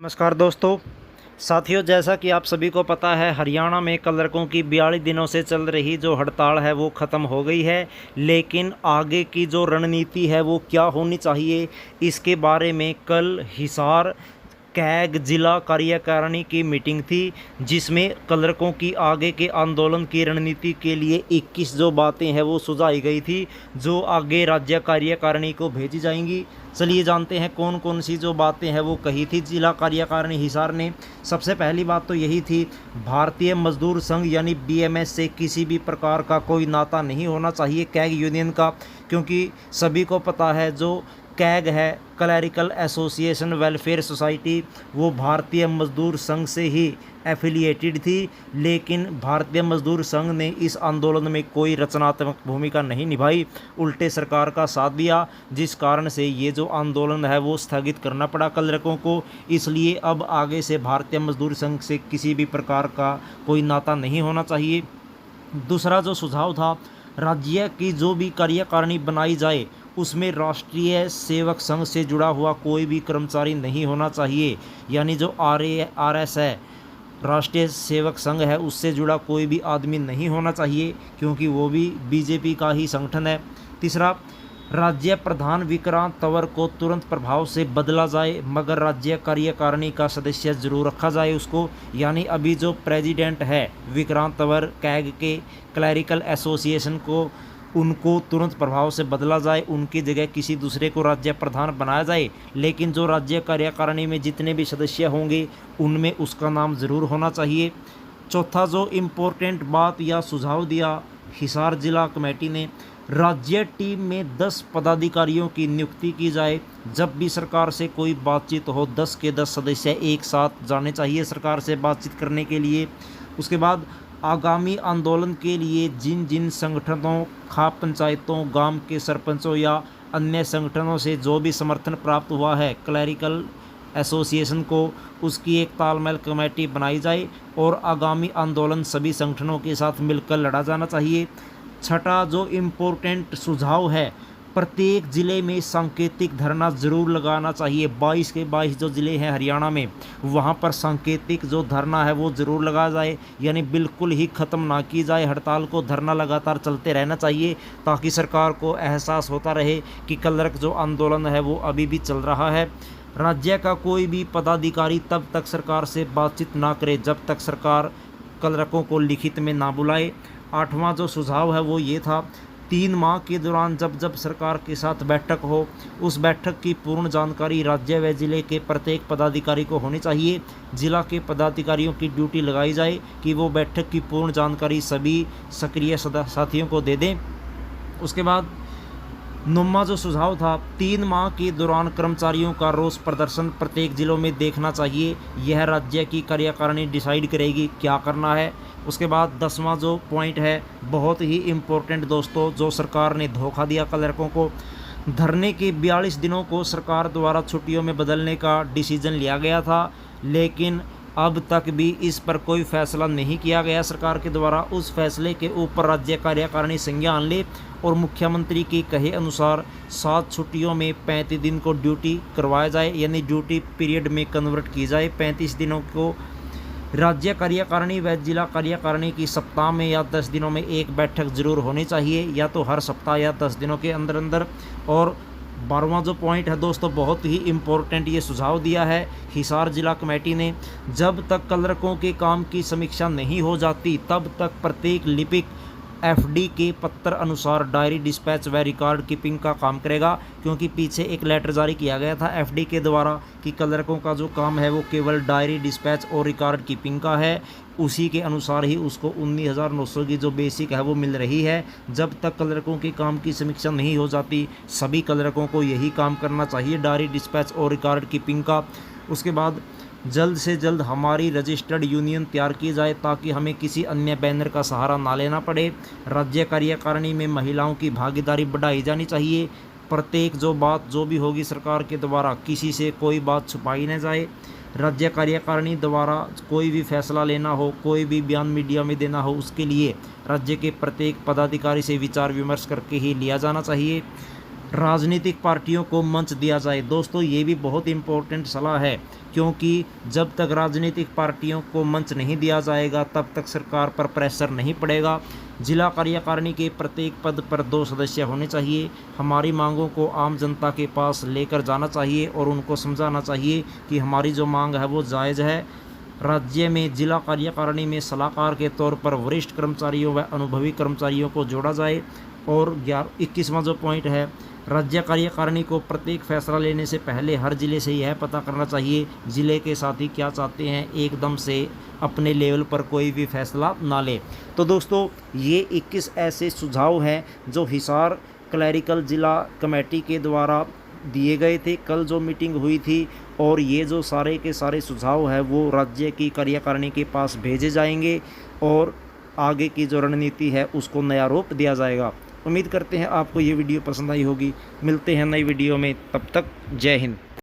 नमस्कार दोस्तों। साथियों, जैसा कि आप सभी को पता है, हरियाणा में क्लर्कों की 42 दिनों से चल रही जो हड़ताल है वो ख़त्म हो गई है। लेकिन आगे की जो रणनीति है वो क्या होनी चाहिए, इसके बारे में कल हिसार कैग जिला कार्यकारिणी की मीटिंग थी, जिसमें क्लर्कों की आगे के आंदोलन की रणनीति के लिए 21 जो बातें हैं वो सुझाई गई थी, जो आगे राज्य कार्यकारिणी को भेजी जाएंगी। चलिए जानते हैं कौन कौन सी जो बातें हैं वो कही थी जिला कार्यकारिणी हिसार ने। सबसे पहली बात तो यही थी, भारतीय मजदूर संघ यानी बीएमएस से किसी भी प्रकार का कोई नाता नहीं होना चाहिए कैग यूनियन का, क्योंकि सभी को पता है जो कैग है, क्लैरिकल एसोसिएशन वेलफेयर सोसाइटी, वो भारतीय मजदूर संघ से ही एफिलिएटेड थी। लेकिन भारतीय मजदूर संघ ने इस आंदोलन में कोई रचनात्मक भूमिका नहीं निभाई, उल्टे सरकार का साथ दिया, जिस कारण से ये जो आंदोलन है वो स्थगित करना पड़ा क्लर्कों को। इसलिए अब आगे से भारतीय मजदूर संघ से किसी भी प्रकार का कोई नाता नहीं होना चाहिए। दूसरा जो सुझाव था, राज्य की जो भी कार्यकारिणी बनाई जाए उसमें राष्ट्रीय सेवक संघ से जुड़ा हुआ कोई भी कर्मचारी नहीं होना चाहिए, यानी जो आरएस है, राष्ट्रीय सेवक संघ है, उससे जुड़ा कोई भी आदमी नहीं होना चाहिए, क्योंकि वो भी बीजेपी का ही संगठन है। तीसरा, राज्य प्रधान विक्रांत तंवर को तुरंत प्रभाव से बदला जाए, मगर राज्य कार्यकारिणी का सदस्य जरूर रखा जाए उसको। यानी अभी जो प्रेसिडेंट है विक्रांत तंवर कैग के क्लैरिकल एसोसिएशन को, उनको तुरंत प्रभाव से बदला जाए, उनकी जगह किसी दूसरे को राज्य प्रधान बनाया जाए। लेकिन जो राज्य कार्यकारिणी में जितने भी सदस्य होंगे उनमें उसका नाम ज़रूर होना चाहिए। चौथा जो इम्पोर्टेंट बात या सुझाव दिया हिसार जिला कमेटी ने, राज्य टीम में 10 पदाधिकारियों की नियुक्ति की जाए। जब भी सरकार से कोई बातचीत हो 10 के 10 सदस्य एक साथ जाने चाहिए सरकार से बातचीत करने के लिए। उसके बाद आगामी आंदोलन के लिए जिन जिन संगठनों, खाप पंचायतों, गांव के सरपंचों या अन्य संगठनों से जो भी समर्थन प्राप्त हुआ है क्लैरिकल एसोसिएशन को, उसकी एक तालमेल कमेटी बनाई जाए और आगामी आंदोलन सभी संगठनों के साथ मिलकर लड़ा जाना चाहिए। छठा जो इम्पोर्टेंट सुझाव है, प्रत्येक ज़िले में सांकेतिक धरना ज़रूर लगाना चाहिए। 22 के 22 जो ज़िले हैं हरियाणा में, वहाँ पर सांकेतिक जो धरना है वो ज़रूर लगाया जाए, यानी बिल्कुल ही ख़त्म ना की जाए हड़ताल को, धरना लगातार चलते रहना चाहिए, ताकि सरकार को एहसास होता रहे कि क्लर्क जो आंदोलन है वो अभी भी चल रहा है। राज्य का कोई भी पदाधिकारी तब तक सरकार से बातचीत ना करे जब तक सरकार क्लर्कों को लिखित में ना बुलाए। आठवां जो सुझाव है वो ये था, 3 माह के दौरान जब जब सरकार के साथ बैठक हो, उस बैठक की पूर्ण जानकारी राज्य व जिले के प्रत्येक पदाधिकारी को होनी चाहिए। जिला के पदाधिकारियों की ड्यूटी लगाई जाए कि वो बैठक की पूर्ण जानकारी सभी सक्रिय साथियों को दे दें। उसके बाद 9वां जो सुझाव था, 3 माह के दौरान कर्मचारियों का रोष प्रदर्शन प्रत्येक जिलों में देखना चाहिए। यह राज्य की कार्यकारिणी डिसाइड करेगी क्या करना है। उसके बाद 10वां जो पॉइंट है, बहुत ही इम्पोर्टेंट दोस्तों, जो सरकार ने धोखा दिया क्लर्कों को। धरने के 42 दिनों को सरकार द्वारा छुट्टियों में बदलने का डिसीजन लिया गया था, लेकिन अब तक भी इस पर कोई फैसला नहीं किया गया सरकार के द्वारा। उस फैसले के ऊपर राज्य कार्यकारिणी संज्ञान ले और मुख्यमंत्री के कहे अनुसार 7 छुट्टियों में 35 दिन को ड्यूटी करवाया जाए, यानी ड्यूटी पीरियड में कन्वर्ट की जाए। 35 दिनों को राज्य कार्यकारिणी व जिला कार्यकारिणी की सप्ताह में या 10 दिनों में एक बैठक जरूर होनी चाहिए, या तो हर सप्ताह या 10 दिनों के अंदर अंदर। और 12वां जो पॉइंट है दोस्तों, बहुत ही इम्पोर्टेंट ये सुझाव दिया है हिसार जिला कमेटी ने, जब तक क्लर्कों के काम की समीक्षा नहीं हो जाती तब तक प्रत्येक लिपिक एफडी के पत्र अनुसार डायरी डिस्पैच व रिकॉर्ड कीपिंग का काम करेगा। क्योंकि पीछे एक लेटर जारी किया गया था एफडी के द्वारा कि क्लर्कों का जो काम है वो केवल डायरी डिस्पैच और रिकॉर्ड कीपिंग का है, उसी के अनुसार ही उसको 19,900 की जो बेसिक है वो मिल रही है। जब तक क्लर्कों के काम की समीक्षा नहीं हो जाती सभी क्लर्कों को यही काम करना चाहिए, डायरी डिस्पैच और रिकॉर्ड कीपिंग का। उसके बाद जल्द से जल्द हमारी रजिस्टर्ड यूनियन तैयार की जाए, ताकि हमें किसी अन्य बैनर का सहारा ना लेना पड़े। राज्य कार्यकारिणी में महिलाओं की भागीदारी बढ़ाई जानी चाहिए। प्रत्येक जो बात जो भी होगी सरकार के द्वारा, किसी से कोई बात छुपाई न जाए। राज्य कार्यकारिणी द्वारा कोई भी फैसला लेना हो, कोई भी बयान मीडिया में देना हो, उसके लिए राज्य के प्रत्येक पदाधिकारी से विचार विमर्श करके ही लिया जाना चाहिए। राजनीतिक पार्टियों को मंच दिया जाए। दोस्तों ये भी बहुत इम्पोर्टेंट सलाह है, क्योंकि जब तक राजनीतिक पार्टियों को मंच नहीं दिया जाएगा तब तक सरकार पर प्रेशर नहीं पड़ेगा। जिला कार्यकारिणी के प्रत्येक पद पर 2 सदस्य होने चाहिए। हमारी मांगों को आम जनता के पास लेकर जाना चाहिए और उनको समझाना चाहिए कि हमारी जो मांग है वो जायज़ है। राज्य में जिला कार्यकारिणी में सलाहकार के तौर पर वरिष्ठ कर्मचारियों व अनुभवी कर्मचारियों को जोड़ा जाए। और 21वां जो पॉइंट है, राज्य कार्यकारिणी को प्रत्येक फैसला लेने से पहले हर जिले से यह पता करना चाहिए जिले के साथी क्या चाहते हैं, एकदम से अपने लेवल पर कोई भी फैसला ना ले। तो दोस्तों ये 21 ऐसे सुझाव हैं जो हिसार क्लैरिकल जिला कमेटी के द्वारा दिए गए थे कल जो मीटिंग हुई थी, और ये जो सारे के सारे सुझाव है वो राज्य की कार्यकारिणी के पास भेजे जाएंगे और आगे की जो रणनीति है उसको नया रूप दिया जाएगा। उम्मीद करते हैं आपको ये वीडियो पसंद आई होगी। मिलते हैं नई वीडियो में, तब तक जय हिंद।